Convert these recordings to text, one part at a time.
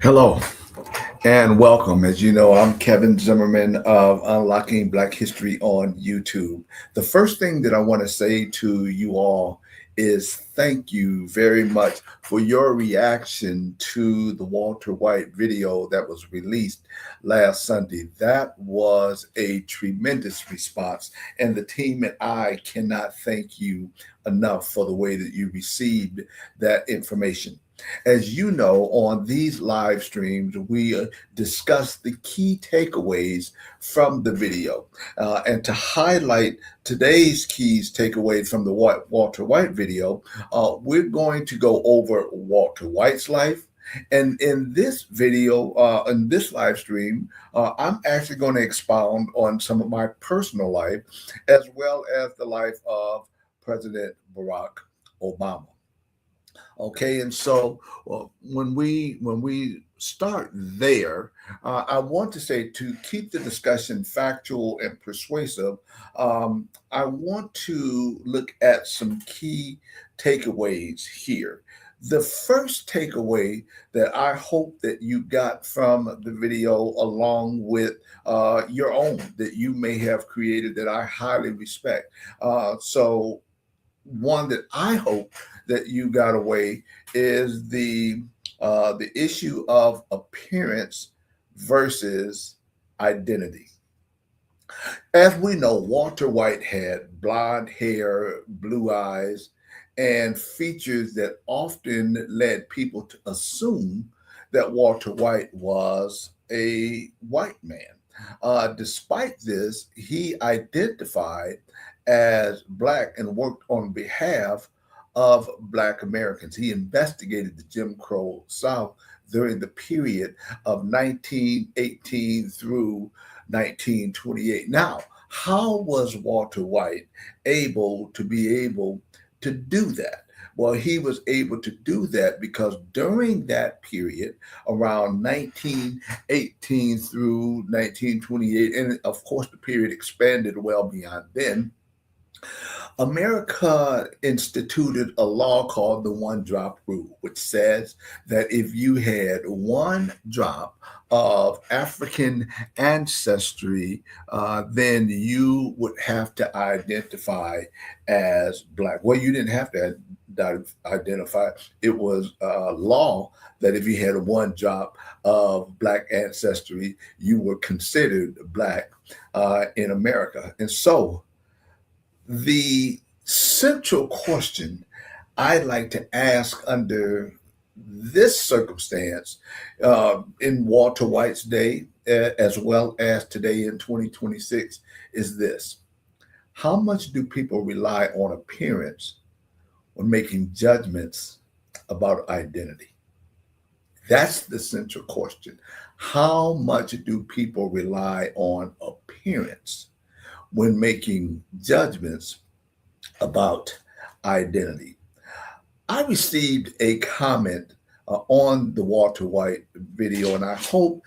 Hello and welcome. As you know, I'm Kevin Zimmerman of Unlocking Black History on YouTube. The first thing that I want to say to you all is thank you very much for your reaction to the Walter White video that was released last Sunday. That was a tremendous response, and the team and I cannot thank you enough for the way that you received that information. As you know, on these live streams, we discuss the key takeaways from the video. And to highlight today's keys takeaways from the Walter White video, we're going to go over Walter White's life. And in this video, in this live stream, I'm actually going to expound on some of my personal life as well as the life of President Barack Obama. Okay, and so when we start there, I want to say to keep the discussion factual and persuasive. I want to look at some key takeaways here. The first takeaway that I hope that you got from the video, along with your own that you may have created, that I highly respect. So one that I hope that you got away is the issue of appearance versus identity. As we know, Walter White had blonde hair, blue eyes, and features that often led people to assume that Walter White was a white man. Despite this, he identified as Black and worked on behalf of Black Americans. He investigated the Jim Crow South during the period of 1918 through 1928. Now, how was Walter White able to do that? Well, he was able to do that because during that period, around 1918 through 1928, and of course the period expanded well beyond then, America instituted a law called the one drop rule, which says that if you had one drop of African ancestry, then you would have to identify as Black. Well, you didn't have to identify. It was law that if you had one drop of Black ancestry, you were considered Black in America. And so, the central question I'd like to ask under this circumstance, in Walter White's day, as well as today in 2026, is this: how much do people rely on appearance when making judgments about identity? That's the central question. How much do people rely on appearance when making judgments about identity? I received a comment on the Walter White video, and I hope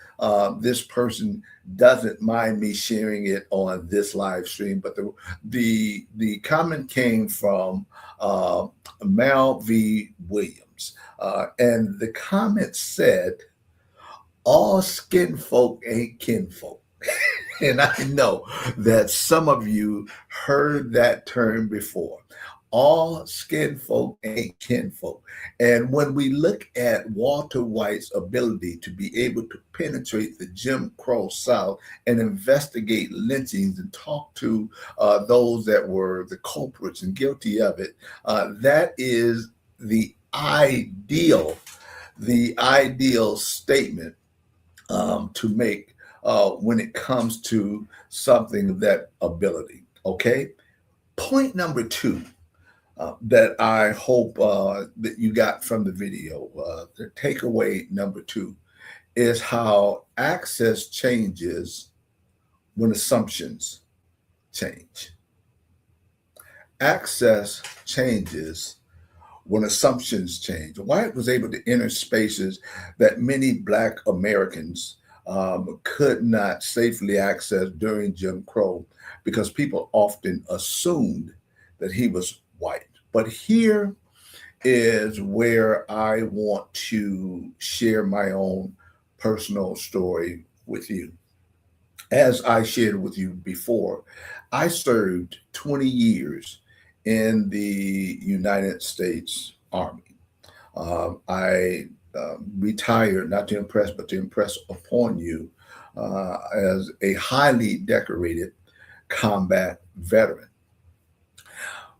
this person doesn't mind me sharing it on this live stream. But the comment came from Mal V. Williams, and the comment said, "All skin folk ain't kinfolk." And I know that some of you heard that term before. All skin folk ain't kinfolk. And when we look at Walter White's ability to be able to penetrate the Jim Crow South and investigate lynchings and talk to those that were the culprits and guilty of it, that is the ideal statement to make when it comes to something of that ability. Okay. Point number two that I hope that you got from the video, the takeaway number two, is how access changes when assumptions change. Access changes when assumptions change. White was able to enter spaces that many Black Americans could not safely access during Jim Crow because people often assumed that he was white. But here is where I want to share my own personal story with you. As I shared with you before, I served 20 years in the United States Army. I retired, not to impress, but to impress upon you, as a highly decorated combat veteran.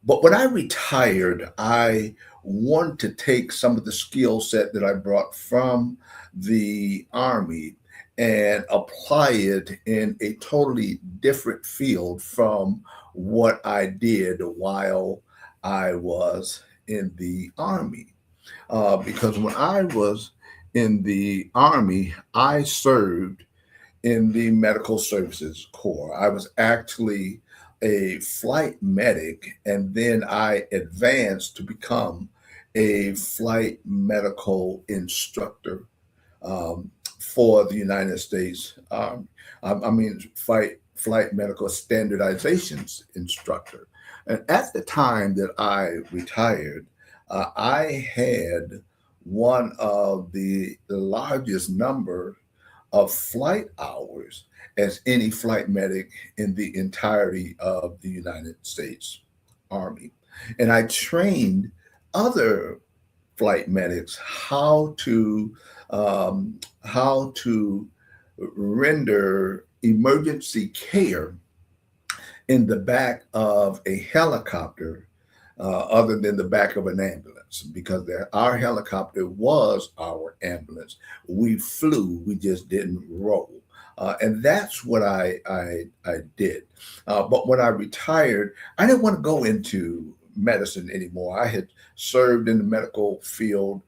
But when I retired, I wanted to take some of the skill set that I brought from the Army and apply it in a totally different field from what I did while I was in the Army. Because when I was in the Army, I served in the Medical Services Corps. I was actually a flight medic, and then I advanced to become a flight medical instructor, um, for the United States Army. I mean, flight medical standardizations instructor. And at the time that I retired, I had one of the largest number of flight hours as any flight medic in the entirety of the United States Army. And I trained other flight medics how to render emergency care in the back of a helicopter, other than the back of an ambulance, because our helicopter was our ambulance. We flew, we just didn't roll. And that's what I did. But when I retired, I didn't want to go into medicine anymore. I had served in the medical field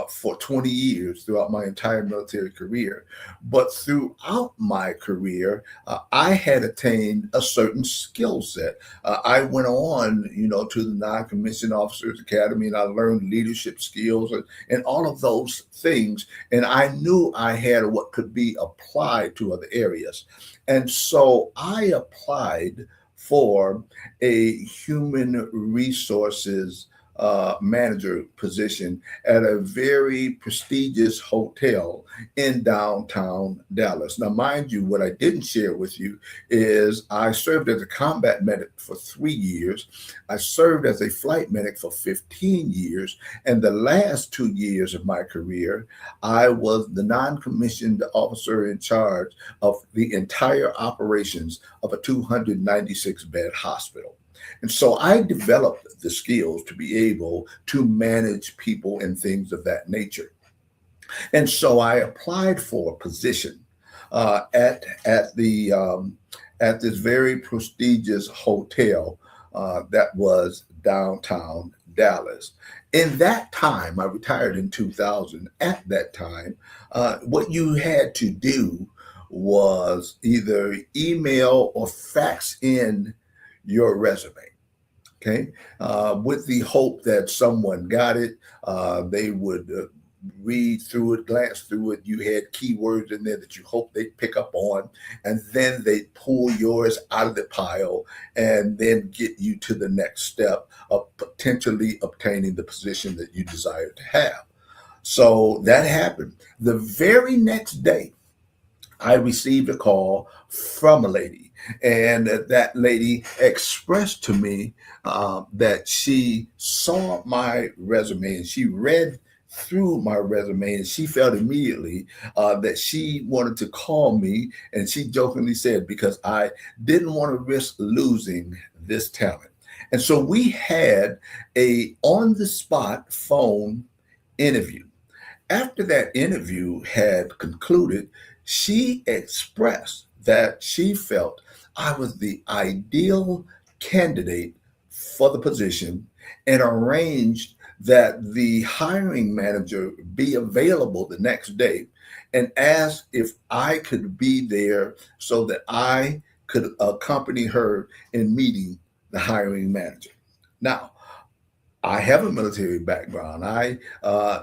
for 20 years throughout my entire military career. But throughout my career, I had attained a certain skill set. I went on, to the Non-Commissioned Officers Academy, and I learned leadership skills and all of those things. And I knew I had what could be applied to other areas. And so I applied for a human resources manager position at a very prestigious hotel in downtown Dallas. Now, mind you, what I didn't share with you is I served as a combat medic for 3 years. I served as a flight medic for 15 years. And the last 2 years of my career, I was the non-commissioned officer in charge of the entire operations of a 296-bed hospital. And so I developed the skills to be able to manage people and things of that nature. And so I applied for a position at this very prestigious hotel that was downtown Dallas. In that time, I retired in 2000. At that time, what you had to do was either email or fax in your resume. Okay, with the hope that someone got it. They would read through it, glance through it. You had keywords in there that you hope they'd pick up on, and then they'd pull yours out of the pile and then get you to the next step of potentially obtaining the position that you desired to have. So that happened. The very next day, I received a call from a lady, and that lady expressed to me that she saw my resume and she read through my resume, and she felt immediately that she wanted to call me. And she jokingly said, because I didn't want to risk losing this talent. And so we had a on the spot phone interview. After that interview had concluded, she expressed that she felt I was the ideal candidate for the position and arranged that the hiring manager be available the next day and asked if I could be there so that I could accompany her in meeting the hiring manager. Now, I have a military background. I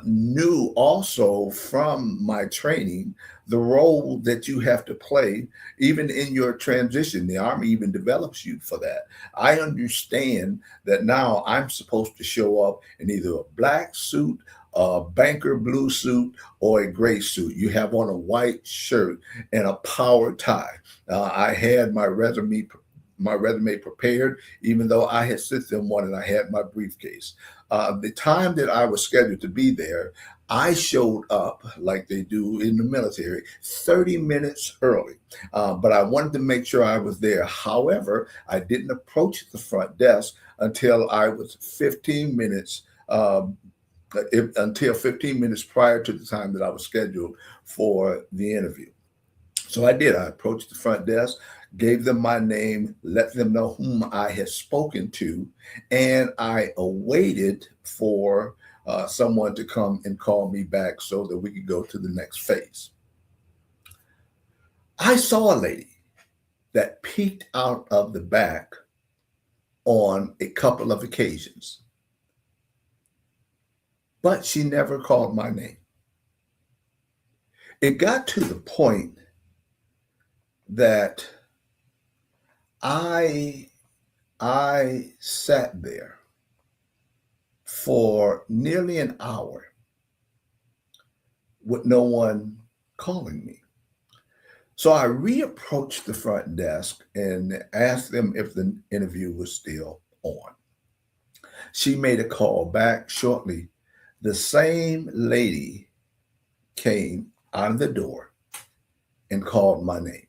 knew also from my training the role that you have to play, even in your transition. The Army even develops you for that. I understand that now I'm supposed to show up in either a black suit, a banker blue suit or a gray suit. You have on a white shirt and a power tie. I had my resume prepared, even though I had sent them one and I had my briefcase. The time that I was scheduled to be there, I showed up like they do in the military 30 minutes early, but I wanted to make sure I was there. However, I didn't approach the front desk until I was 15 minutes. Until 15 minutes prior to the time that I was scheduled for the interview. So I did. I approached the front desk, gave them my name, let them know whom I had spoken to, and I awaited for someone to come and call me back so that we could go to the next phase. I saw a lady that peeked out of the back on a couple of occasions, but she never called my name. It got to the point that I sat there for nearly an hour with no one calling me. So I reapproached the front desk and asked them if the interview was still on. She made a call back shortly. The same lady came out of the door and called my name.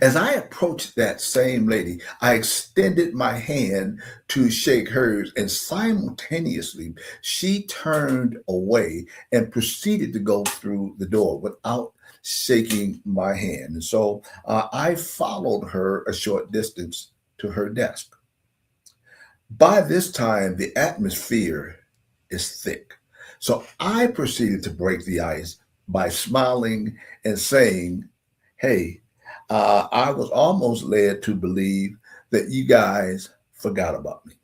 As I approached that same lady, I extended my hand to shake hers, and simultaneously, she turned away and proceeded to go through the door without shaking my hand. And so I followed her a short distance to her desk. By this time, the atmosphere is thick. So I proceeded to break the ice by smiling and saying, "Hey, I was almost led to believe that you guys forgot about me."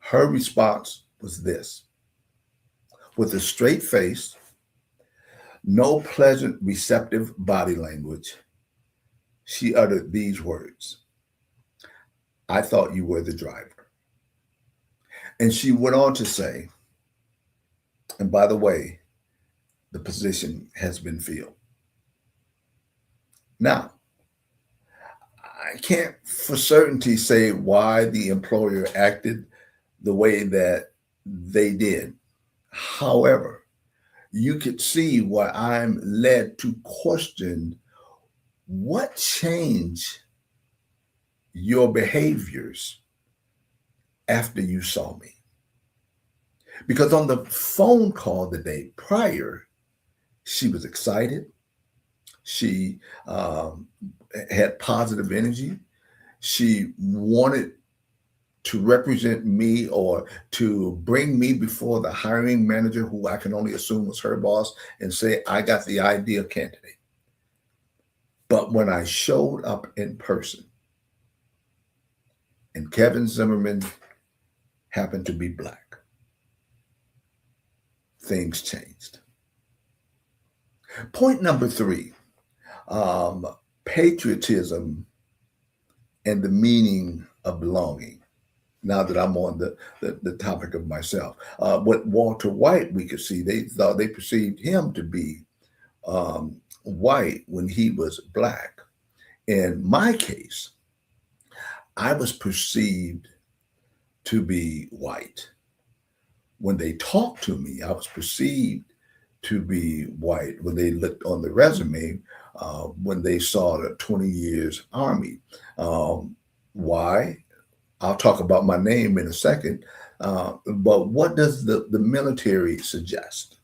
Her response was this: with a straight face, no pleasant, receptive body language, she uttered these words: "I thought you were the driver." And she went on to say, "And by the way, the position has been filled." Now, I can't for certainty say why the employer acted the way that they did. However, you could see why I'm led to question what changed your behaviors after you saw me. Because on the phone call the day prior, she was excited. She had positive energy. She wanted to represent me or to bring me before the hiring manager, who I can only assume was her boss, and say, "I got the ideal candidate." But when I showed up in person and Kevin Zimmerman happened to be Black, things changed. Point number 3, patriotism and the meaning of belonging. Now that I'm on the topic of myself, with Walter White, we could see they perceived him to be white when he was Black. In my case, I was perceived to be white. When they talked to me, I was perceived to be white. When they looked on the resume, when they saw the 20 years Army. Why? I'll talk about my name in a second. But what does the military suggest?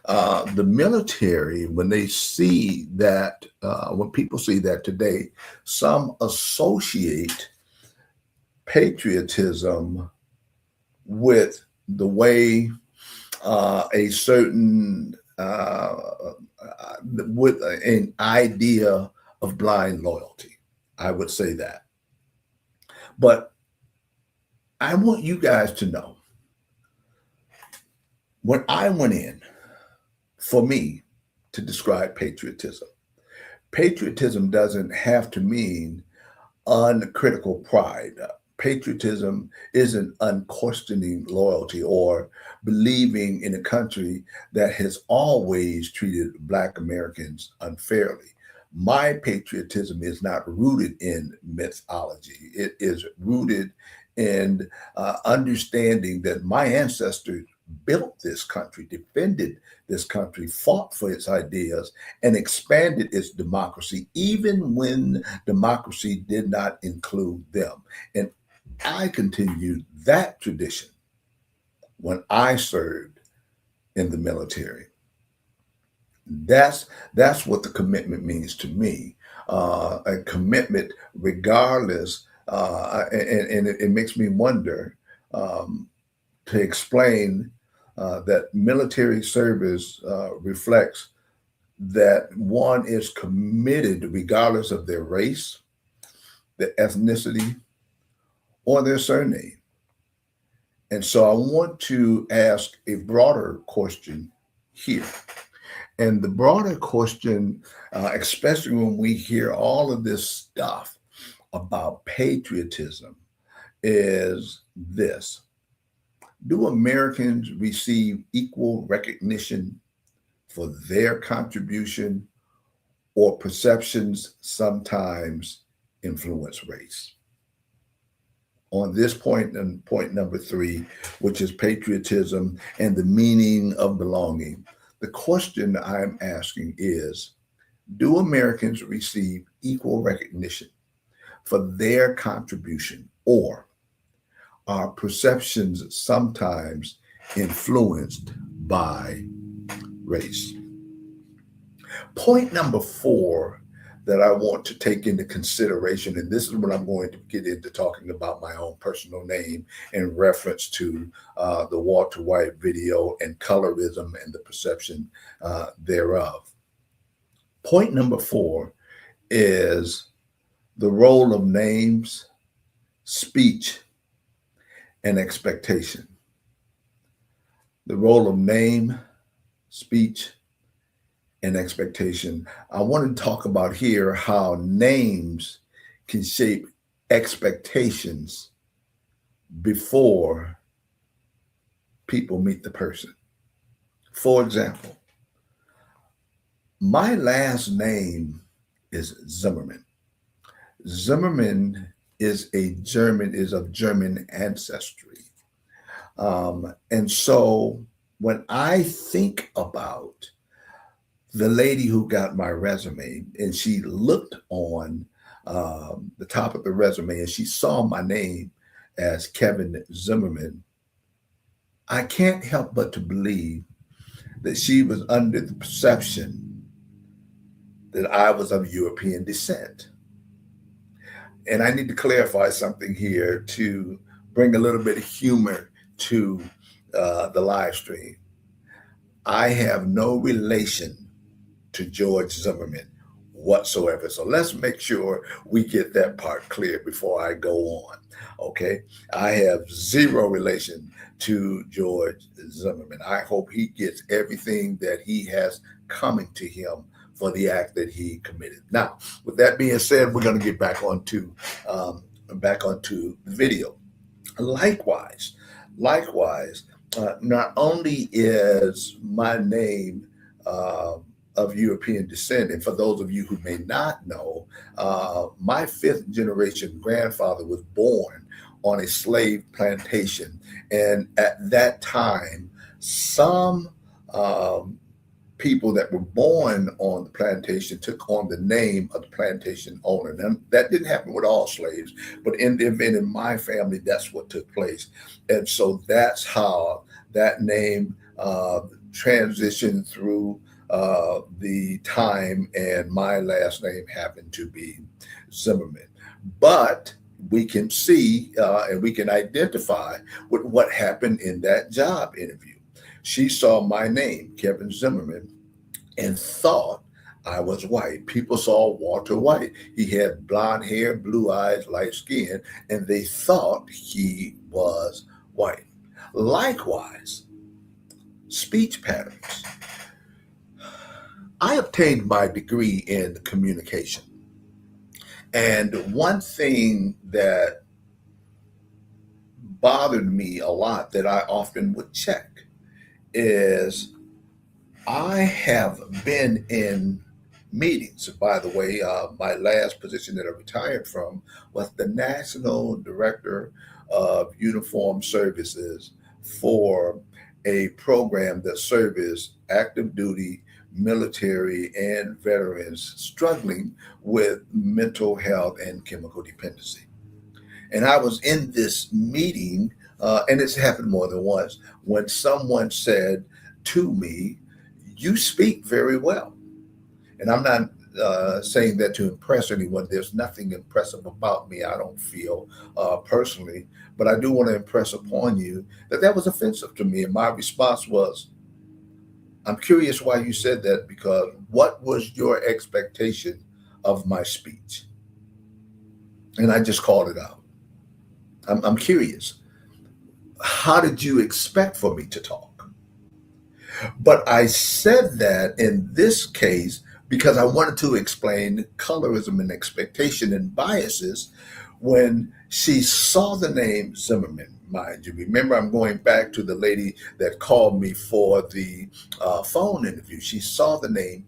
The military, when they see that, when people see that today, some associate patriotism with the way a certain with an idea of blind loyalty. I would say that. But I want you guys to know, when I went in, for me to describe patriotism, patriotism doesn't have to mean uncritical pride. patriotism isn't unquestioning loyalty or believing in a country that has always treated Black Americans unfairly. My patriotism is not rooted in mythology. It is rooted in understanding that my ancestors built this country, defended this country, fought for its ideas, and expanded its democracy, even when democracy did not include them. And I continued that tradition when I served in the military. That's what the commitment means to me. A commitment, regardless, and it makes me wonder to explain that military service reflects that one is committed regardless of their race, their ethnicity, or their surname. And so I want to ask a broader question here. And the broader question, especially when we hear all of this stuff about patriotism, is this: do Americans receive equal recognition for their contribution, or perceptions sometimes influence race? On this point, and point number three, which is patriotism and the meaning of belonging, the question I'm asking is, do Americans receive equal recognition for their contribution, or are perceptions sometimes influenced by race? Point number four that I want to take into consideration, and this is what I'm going to get into talking about my own personal name in reference to the Walter White video and colorism and the perception thereof. Point number four is the role of names, speech, and expectation. The role of name, speech, and expectation. I want to talk about here how names can shape expectations before people meet the person. For example, my last name is Zimmerman. Zimmerman is of German ancestry. And so when I think about the lady who got my resume, and she looked on the top of the resume and she saw my name as Kevin Zimmerman, I can't help but to believe that she was under the perception that I was of European descent. And I need to clarify something here to bring a little bit of humor to the live stream. I have no relation to George Zimmerman whatsoever. So let's make sure we get that part clear before I go on. Okay. I have zero relation to George Zimmerman. I hope he gets everything that he has coming to him for the act that he committed. Now, with that being said, we're going to get back onto the video. Likewise, not only is my name of European descent, and for those of you who may not know, my fifth generation grandfather was born on a slave plantation, and at that time, some people that were born on the plantation took on the name of the plantation owner. Now, that didn't happen with all slaves, but in the event in my family, that's what took place. And so that's how that name transitioned through the time, and my last name happened to be Zimmerman. But we can see and we can identify with what happened in that job interview. She saw my name, Kevin Zimmerman, and thought I was white. People saw Walter White. He had blonde hair, blue eyes, light skin, and they thought he was white. Likewise, speech patterns. I obtained my degree in communication. And one thing that bothered me a lot that I often would check is I have been in meetings. By the way, my last position that I retired from was the National Director of Uniform Services for a program that services active duty military and veterans struggling with mental health and chemical dependency. And I was in this meeting, and it's happened more than once, when someone said to me, "You speak very well." And I'm not saying that to impress anyone. There's nothing impressive about me, I don't feel personally. But I do want to impress upon you that that was offensive to me. And my response was, "I'm curious why you said that, because what was your expectation of my speech?" And I just called it out. I'm curious. How did you expect for me to talk? But I said that in this case because I wanted to explain colorism and expectation and biases when she saw the name Zimmerman, mind you. Remember, I'm going back to the lady that called me for the phone interview. She saw the name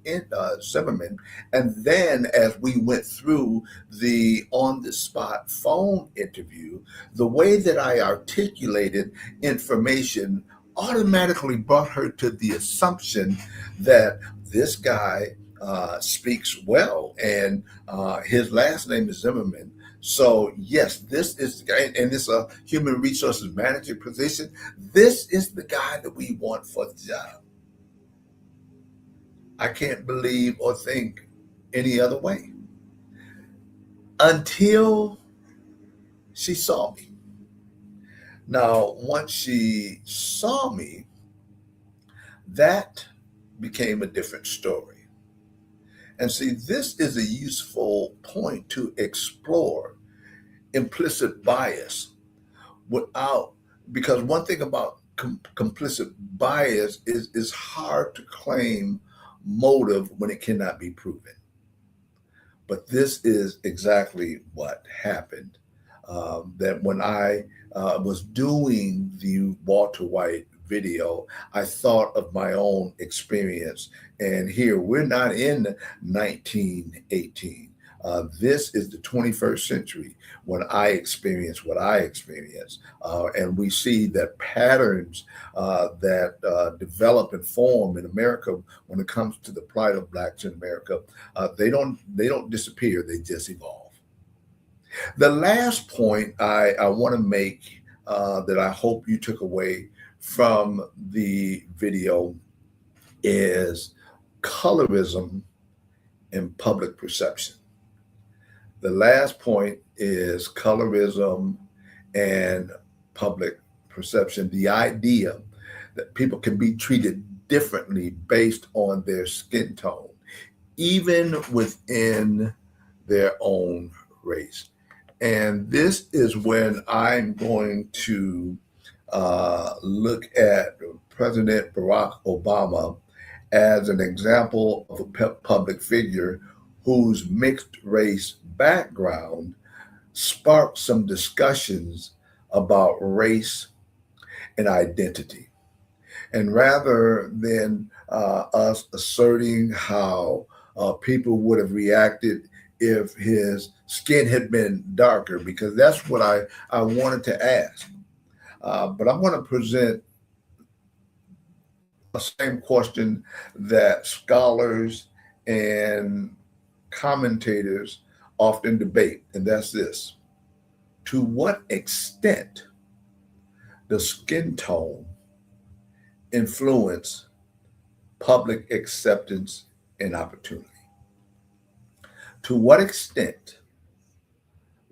Zimmerman. And then as we went through the on the spot phone interview, the way that I articulated information automatically brought her to the assumption that this guy speaks well, and his last name is Zimmerman. So yes, this is the guy, and it's a human resources manager position. This is the guy that we want for the job. I can't believe or think any other way until she saw me. Now, once she saw me, that became a different story. And see, this is a useful point to explore implicit bias without, because one thing about complicit bias is it's hard to claim motive when it cannot be proven. But this is exactly what happened. That when I was doing the Walter White video, I thought of my own experience. And here, we're not in 1918. This is the 21st century when I experienced what I experienced. And we see that patterns that develop and form in America when it comes to the plight of blacks in America, they don't disappear, they just evolve. The last point I want to make that I hope you took away from the video is colorism and public perception. The last point is colorism and public perception. The idea that people can be treated differently based on their skin tone, even within their own race. And this is when I'm going to look at President Barack Obama as an example of a public figure whose mixed race background sparked some discussions about race and identity. And rather than us asserting how people would have reacted if his skin had been darker, because that's what I wanted to ask. But I'm going to present the same question that scholars and commentators often debate, and that's this: to what extent does skin tone influence public acceptance and opportunity? To what extent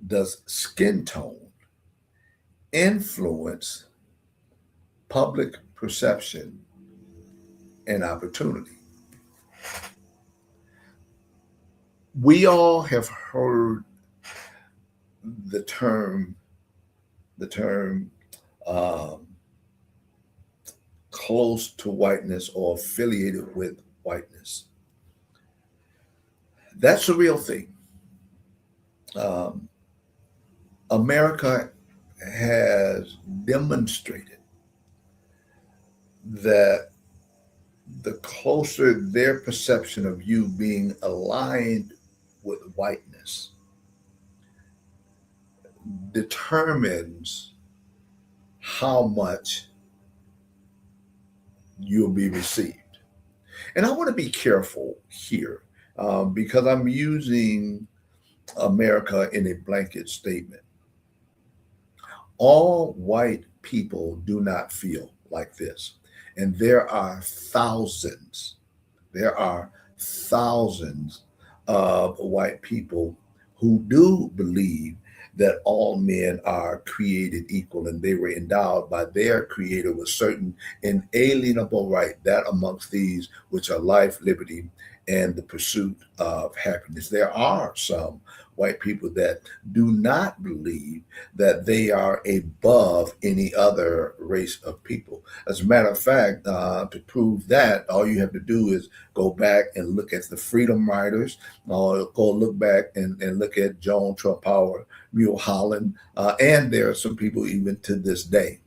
does skin tone influence public perception and opportunity? We all have heard the term um, close to whiteness or affiliated with whiteness. That's a real thing. Um, America has demonstrated that the closer their perception of you being aligned with whiteness determines how much you'll be received. And I want to be careful here because I'm using America in a blanket statement. All white people do not feel like this. And there are thousands of white people who do believe that all men are created equal and they were endowed by their creator with certain inalienable right, that amongst these which are life, liberty, and the pursuit of happiness. There are some white people that do not believe that they are above any other race of people. As a matter of fact, to prove that, all you have to do is go back and look at the Freedom Riders, or go look back and look at Joan Trumpower, Mulholland, and there are some people even to this day.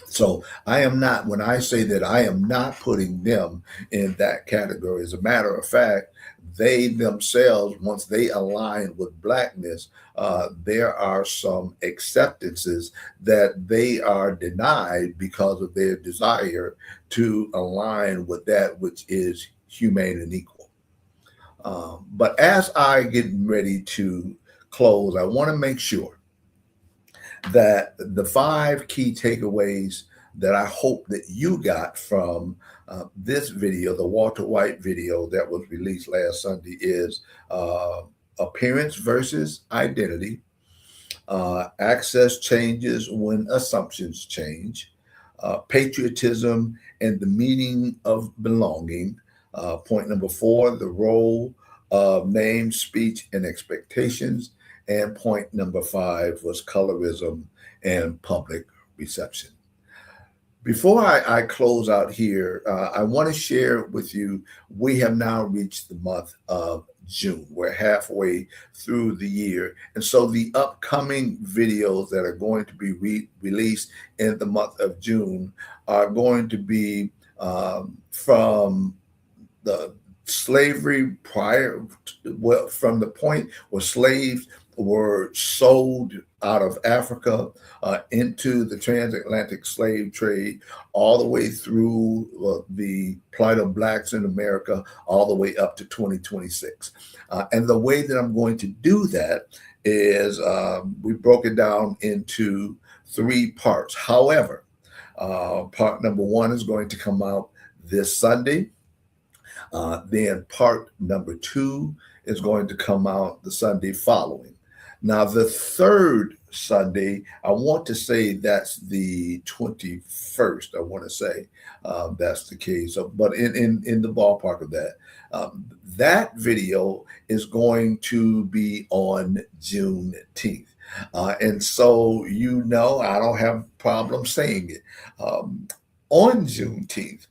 So I am not, when I say that, I am not putting them in that category. As a matter of fact, they themselves, once they align with blackness, there are some acceptances that they are denied because of their desire to align with that which is humane and equal. But as I get ready to close, I want to make sure that the 5 key takeaways that I hope that you got from this video, the Walter White video that was released last Sunday, is appearance versus identity. Access changes when assumptions change. Patriotism and the meaning of belonging. Point number 4, the role of name, speech, and expectations. And point number 5 was colorism and public reception. Before I close out here, I want to share with you, we have now reached the month of June. We're halfway through the year. And so the upcoming videos that are going to be released in the month of June are going to be from the slavery prior, well, from the point where slaves were sold out of Africa into the transatlantic slave trade, all the way through the plight of blacks in America, all the way up to 2026. And the way that I'm going to do that is we broke it down into 3 parts. However, part number 1 is going to come out this Sunday. Then part number 2 is going to come out the Sunday following. Now, the third Sunday, I want to say that's the 21st. I want to say that's the case. So, but in the ballpark of that, that video is going to be on Juneteenth. And so, I don't have a problem saying it. On Juneteenth,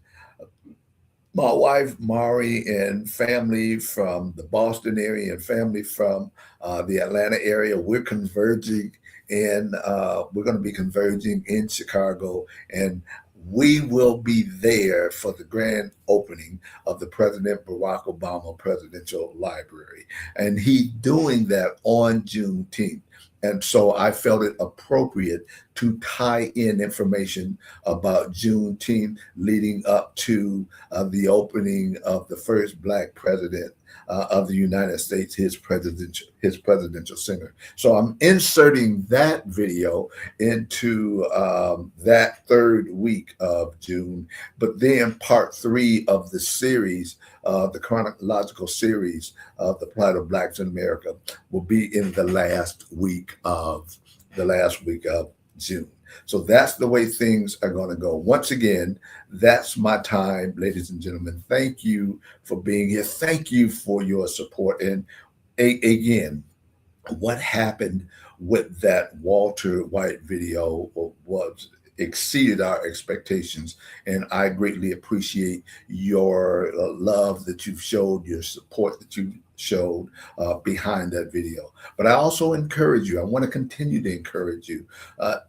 my wife, Mari, and family from the Boston area and family from the Atlanta area, we're converging we're going to be converging in Chicago, and we will be there for the grand opening of the President Barack Obama Presidential Library. And he's doing that on Juneteenth. And so I felt it appropriate to tie in information about Juneteenth leading up to the opening of the first Black president of the United States, his presidential center. So I'm inserting that video into that third week of June. But then part 3 of the series, the chronological series of the plight of blacks in America, will be in the last week of June. So that's the way things are going to go. Once again, that's my time, ladies and gentlemen. Thank you for being here. Thank you for your support. And again, what happened with that Walter White video was exceeded our expectations, and I greatly appreciate your love that you've showed, your support that you showed behind that video. But I also encourage you, I want to continue to encourage you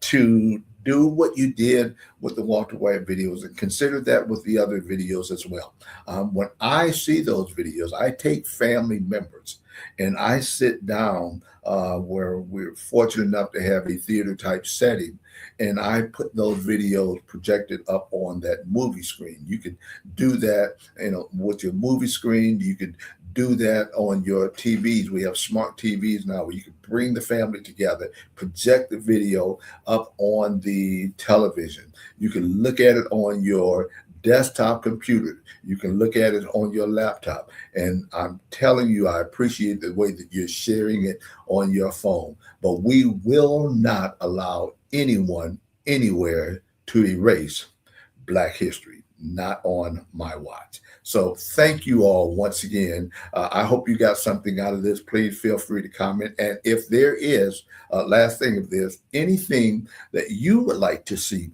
to Do what you did with the Walter White videos and consider that with the other videos as well. When I see those videos, I take family members and I sit down where we're fortunate enough to have a theater type setting, and I put those videos projected up on that movie screen. You can do that, with your movie screen. You can do that on your TVs. We have smart TVs now where you can bring the family together, project the video up on the television. You can look at it on your desktop computer. You can look at it on your laptop. And I'm telling you, I appreciate the way that you're sharing it on your phone. But we will not allow anyone anywhere to erase Black history, not on my watch. So thank you all once again. I hope you got something out of this. Please feel free to comment. And if there is, last thing, if there's anything that you would like to see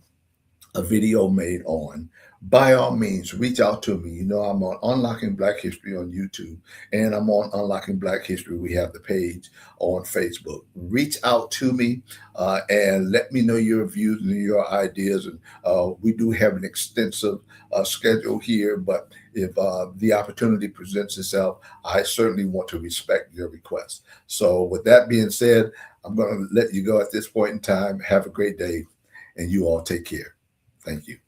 a video made on, by all means, reach out to me. You know, I'm on Unlocking Black History on YouTube, and I'm on Unlocking Black History. We have the page on Facebook. Reach out to me and let me know your views and your ideas. And we do have an extensive schedule here, but if the opportunity presents itself, I certainly want to respect your request. So with that being said, I'm going to let you go at this point in time. Have a great day, and you all take care. Thank you.